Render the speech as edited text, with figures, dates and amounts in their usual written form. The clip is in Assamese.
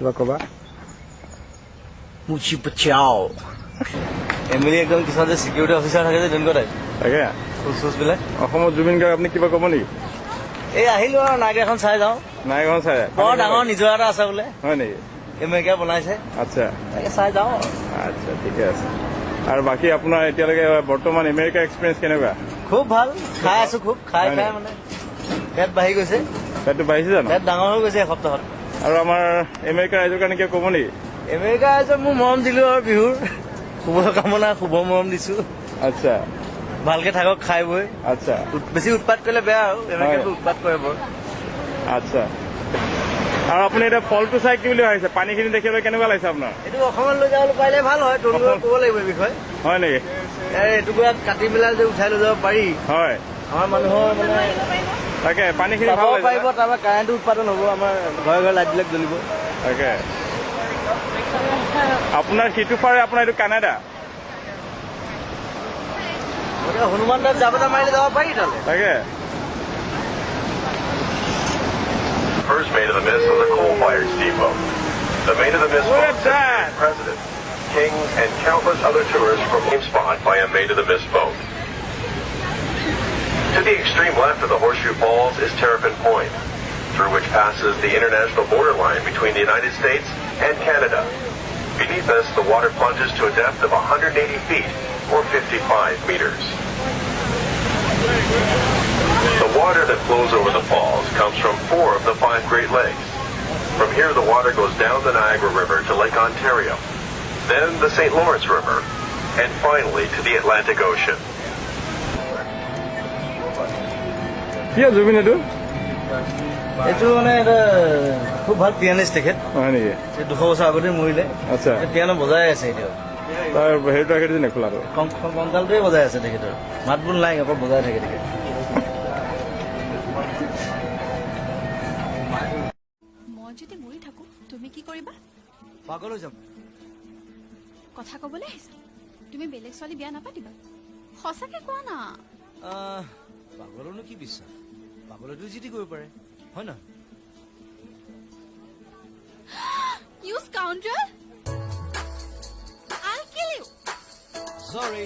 কিবা কবা মুচি পচাও এমএলএ একদম কিছুমান যে সিকিউৰিটি অফিচাৰ থাকে যে তেনেকুৱা টাইপ তাকে বিলাক অসমত জুবিন গাৰ্গ আপুনি কিবা ক'ব নেকি এই আহিলো আৰু নাইক এখন চাই যাওঁ নাইখন চাই বৰ ডাঙৰ নিজৰ এটা আছে বোলে হয় নেকি এমেৰিকা বনাইছে আচ্ছা তাকে চাই যাওঁ আচ্ছা ঠিকে আছে আৰু বাকী আপোনাৰ এতিয়ালৈকে বৰ্তমান আমেৰিকা এক্সপিৰিয়েঞ্চ কেনেকুৱা খুব ভাল খাই আছো খুব খাই মানে পেট বাঢ়ি গৈছে পেটটো বাঢ়িছে জানো পেট ডাঙৰ হৈ গৈছে এসপ্তাহত আৰু আমাৰ আমেৰিকা ৰাইজৰ কাৰণে কিবা ক'ব নেকি আমেৰিকা ৰাইজক মোৰ মৰম দিলো আৰু বিহুৰ শুভকামনা শুভ মৰম দিছো আচ্ছা ভালকে থাকক খাই বৈ আচ্ছা বেছি উৎপাত কৰিলে বেয়া আৰু আমেৰিকাটো উৎপাত কৰে বৰ আচ্ছা আৰু আপুনি এতিয়া ফলটো চাই কি বুলি ভাবিছে পানীখিনি দেখিবলৈ কেনেকুৱা লাগিছে আপোনাৰ এইটো অসমত লৈ যাবলৈ পাৰিলে ভাল হয় তৰুণক ক'ব লাগিব এই বিষয়ে হয় নেকি এইটুকুৰা কাটি পেলাই যে উঠাই লৈ যাব পাৰি হয় আমাৰ মানুহৰ মানে তাকে পানীখিনি চাব ভাল পাৰিব তাৰপৰা কাৰেণ্টটো উৎপাদন হ'ব আমাৰ ঘৰে ঘৰে লাইটবিলাক জ্বলিব তাকে আপোনাৰ সিটো পাৰে আপোনাৰ এইটো কানাডা গতিকে হনুমান দাস জাপেটা মাৰিলে যাব পাৰি তালৈ তাকে First Maid of the Mist was a coal-fired steamboat. The Maid of the Mist Look boat at that! the President, King, and countless other tourists from same spot by a Maid of the Mist boat. To the extreme left of the Horseshoe Falls is Terrapin Point, through which passes the international borderline between the United States and Canada. Beneath us, the water plunges to a depth of 180 feet, or 55 meters. The water that flows over the falls comes from 4 of the 5 Great Lakes. From here, the water goes down the Niagara River to Lake Ontario, then the St. Lawrence River, and finally to the Atlantic Ocean. কি জুবিন এইটো এইটো মানে এটা খুব ভাল পিয়ানিষ্ট তেখেত হয় নেকি 200 বছৰ আগতে মৰিলে আচ্ছা পিয়ানো বজাই আছে এতিয়াও তাৰ হেৰিটো ৰাখি দিছে নে খোলাটো কংকালটোৱে বজাই আছে তেখেতৰ মাত বোল নাই অকল বজাই থাকে তেখেত মই যদি মৰি থাকো তুমি কি কৰিবা পাগল হৈ যাম কথা ক'বলৈ আহিছা তুমি বেলেগ ছোৱালী বিয়া নাপাতিবা সঁচাকে কোৱা না পাগলনো কি বিশ্বাস পাগলটো যি টি কৰিব পাৰে হয় না You scoundrel! I'll kill you! Sorry